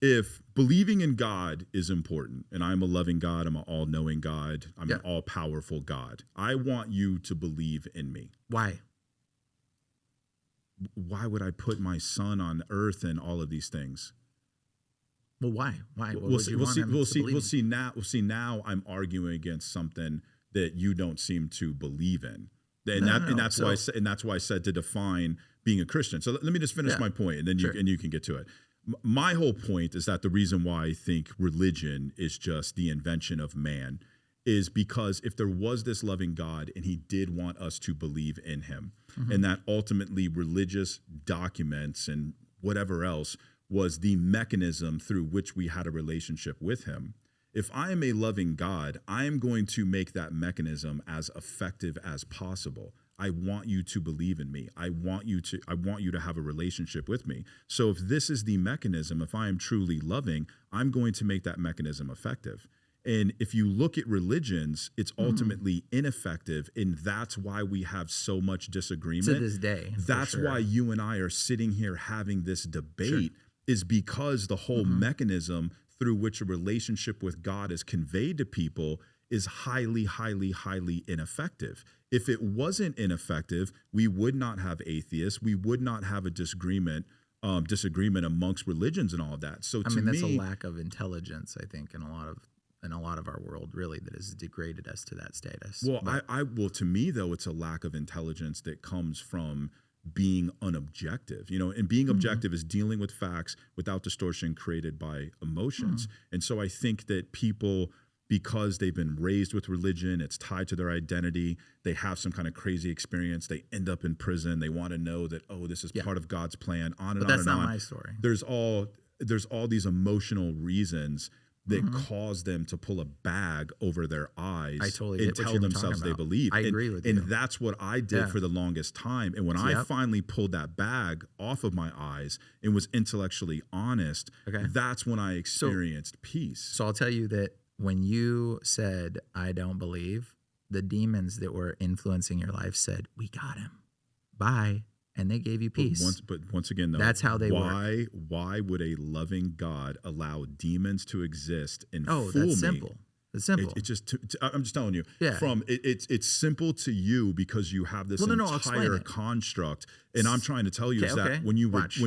if believing in God is important, and I'm a loving God, I'm an all-knowing God, I'm an all-powerful God, I want you to believe in me. Why? Why would I put my son on earth and all of these things? Well, why? Why? We'll see now I'm arguing against something that you don't seem to believe in. And that's why I said to define being a Christian. So let me just finish my point, and then you can get to it. My whole point is that the reason why I think religion is just the invention of man is because if there was this loving God and he did want us to believe in him, and that ultimately religious documents and whatever else was the mechanism through which we had a relationship with him, if I am a loving God, I am going to make that mechanism as effective as possible. I want you to believe in me. I want you to have a relationship with me. So if this is the mechanism, if I am truly loving, I'm going to make that mechanism effective. And if you look at religions, it's ultimately ineffective, and that's why we have so much disagreement. To this day. That's why you and I are sitting here having this debate, is because the whole mechanism through which a relationship with God is conveyed to people is highly, highly, highly ineffective. If it wasn't ineffective, we would not have atheists. We would not have a disagreement amongst religions and all of that. So that's a lack of intelligence, I think, in a lot of our world, really, that has degraded us to that status. Well, to me though, it's a lack of intelligence that comes from being unobjective, and being objective is dealing with facts without distortion created by emotions. And so I think that people, because they've been raised with religion, it's tied to their identity, they have some kind of crazy experience, they end up in prison, they want to know that, this is part of God's plan, on and on and on. But that's not my story. There's all these emotional reasons that cause them to pull a bag over their eyes and tell themselves they believe. I agree with you. And that's what I did for the longest time. And when I finally pulled that bag off of my eyes and was intellectually honest, that's when I experienced peace. So I'll tell you that when you said, I don't believe, the demons that were influencing your life said, we got him. Bye. And they gave you peace. But once again, though, that's how they work. Why would a loving God allow demons to exist and fool me? That's simple. It's simple. I'm just telling you. Yeah. It's simple to you because you have this entire construct, and I'm trying to tell you that when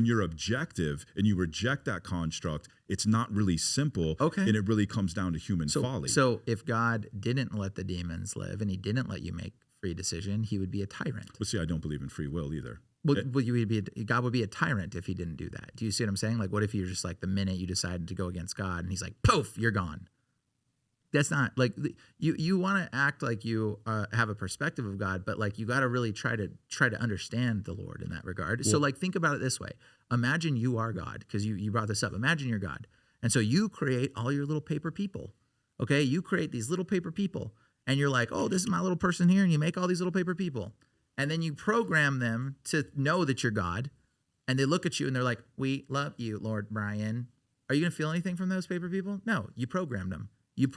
you're objective and you reject that construct, it's not really simple. And it really comes down to human folly. So if God didn't let the demons live and he didn't let you make free decision, he would be a tyrant. Well, see, I don't believe in free will either. God would be a tyrant if he didn't do that. Do you see what I'm saying? Like, what if you're just like, the minute you decided to go against God and he's like, poof, you're gone. That's not like you want to act like you have a perspective of God, but like you got to really try to understand the Lord in that regard. Well, so like, think about it this way. Imagine you are God, because you brought this up. Imagine you're God. And so you create all your little paper people. Okay. You create these little paper people and you're like, oh, this is my little person here. And you make all these little paper people. And then you program them to know that you're God. And they look at you and they're like, we love you, Lord Bryan. Are you going to feel anything from those paper people? No, you programmed them. You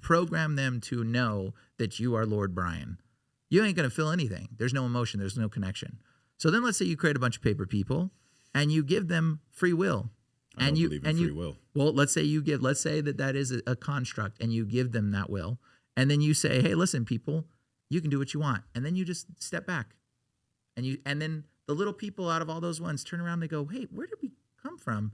program them to know that you are Lord Bryan. You ain't going to feel anything. There's no emotion. There's no connection. So then let's say you create a bunch of paper people and you give them free will. I don't believe in free will. Well, let's say that is a construct and you give them that will. And then you say, hey, listen, people, you can do what you want. And then you just step back. And then the little people out of all those ones turn around and they go, hey, where did we come from?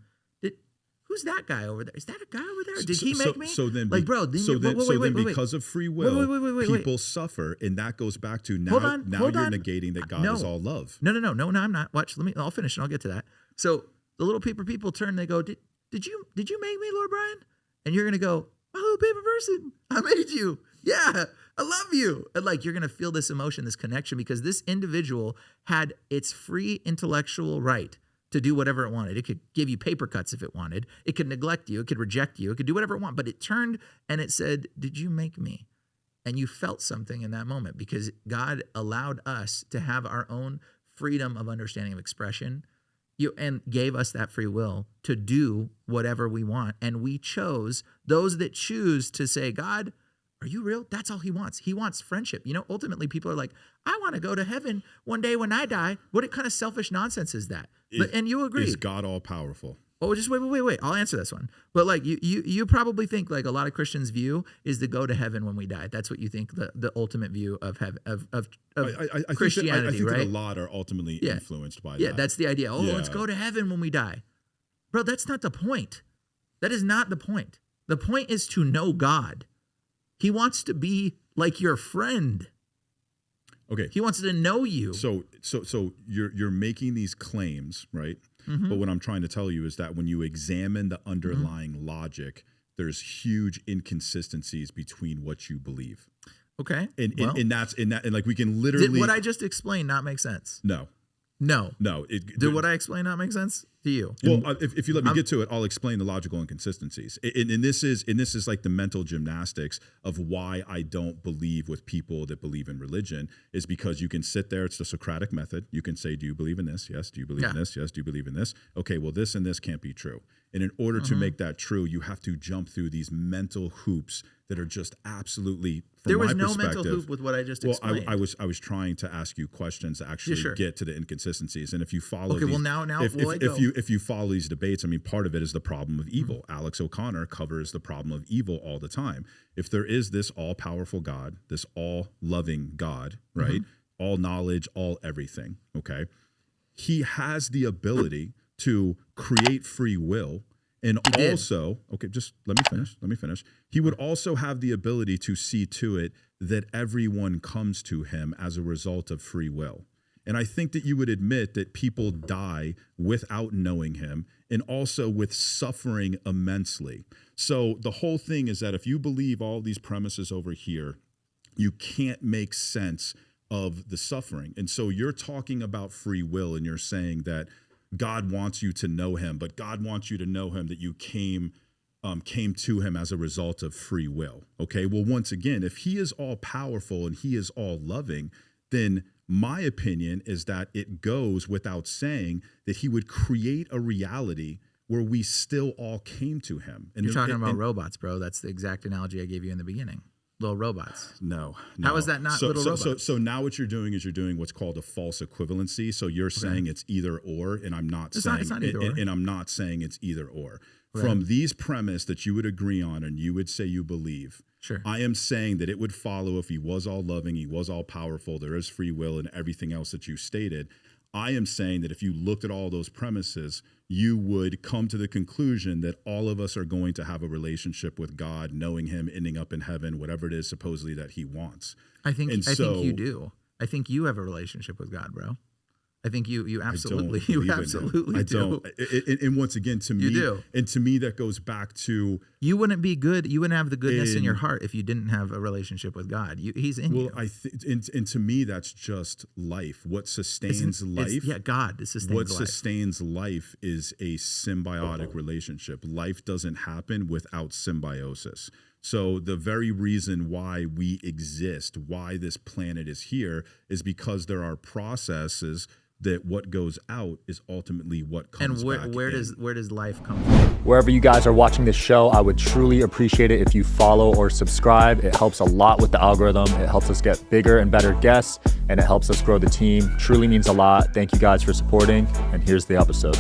Who's that guy over there? Is that a guy over there? Did he make me? So then, because of free will, people suffer, and that goes back to now you're negating that God is all love. No, I'm not. Watch, I'll finish and I'll get to that. So the little paper people turn and they go, did you make me, Lord Bryan? And you're gonna go, my little paper person, I made you. Yeah, I love you. And like, you're going to feel this emotion, this connection, because this individual had its free intellectual right to do whatever it wanted. It could give you paper cuts if it wanted. It could neglect you. It could reject you. It could do whatever it wanted. But it turned and it said, did you make me? And you felt something in that moment because God allowed us to have our own freedom of understanding of expression and gave us that free will to do whatever we want. And we chose those that choose to say, God, are you real? That's all he wants. He wants friendship. Ultimately people are like, I want to go to heaven one day when I die. What kind of selfish nonsense is that? And you agree. Is God all powerful? Oh, just wait. I'll answer this one. But like you probably think like a lot of Christians' view is to go to heaven when we die. That's what you think the ultimate view of heaven of Christianity, I think right? that a lot are ultimately influenced by that. Yeah, that's the idea. Oh, let's go to heaven when we die. Bro, that's not the point. That is not the point. The point is to know God. He wants to be like your friend. Okay. He wants to know you. So you're making these claims, right? Mm-hmm. But what I'm trying to tell you is that when you examine the underlying logic, there's huge inconsistencies between what you believe. Okay. And like we can literally. Did what I just explained not make sense? No. Did what I explained not make sense to you? Well, if you let me get to it, I'll explain the logical inconsistencies. And this is like the mental gymnastics of why I don't believe with people that believe in religion is because you can sit there. It's the Socratic method. You can say, "Do you believe in this? Yes. Do you believe in this? Yes. Do you believe in this? Okay. Well, this and this can't be true." And in order to make that true, you have to jump through these mental hoops that are just absolutely. There was no mental hoop with what I just explained. I was trying to ask you questions to actually get to the inconsistencies, and if you follow, if you follow these debates, I mean, part of it is the problem of evil. Alex O'Connor covers the problem of evil all the time. If there is this all-powerful God, this all-loving God, right, all knowledge, all everything, okay, he has the ability to create free will. And also, okay, just let me finish. He would also have the ability to see to it that everyone comes to him as a result of free will. And I think that you would admit that people die without knowing him and also with suffering immensely. So the whole thing is that if you believe all these premises over here, you can't make sense of the suffering. And so you're talking about free will and you're saying that God wants you to know him, but God wants you to know him that you came to him as a result of free will. Okay, well, once again, if he is all powerful and he is all loving, then my opinion is that it goes without saying that he would create a reality where we still all came to him. And you're talking about robots, bro. That's the exact analogy I gave you in the beginning. Little robots. No. How is that not little robots? So now what you're doing is you're doing what's called a false equivalency. So you're saying it's either or, and I'm not saying it's not either or. And I'm not saying it's either or. Right. From these premise that you would agree on and you would say you believe, sure. I am saying that it would follow if he was all loving, he was all powerful, there is free will and everything else that you stated. I am saying that if you looked at all those premises, you would come to the conclusion that all of us are going to have a relationship with God, knowing him, ending up in heaven, whatever it is supposedly that he wants. I think you do. I think you have a relationship with God, bro. I think you absolutely do. I don't. And once again, to me, you do. And to me, that goes back to you wouldn't be good. You wouldn't have the goodness in your heart if you didn't have a relationship with God. He's in you. Well, and to me, that's just life. What sustains life? God sustains life. What sustains life is a symbiotic relationship. Life doesn't happen without symbiosis. So the very reason why we exist, why this planet is here, is because there are processes that what goes out is ultimately what comes back in. And where does life come from? Wherever you guys are watching this show, I would truly appreciate it if you follow or subscribe. It helps a lot with the algorithm. It helps us get bigger and better guests, and it helps us grow the team. Truly means a lot. Thank you guys for supporting, and here's the episode.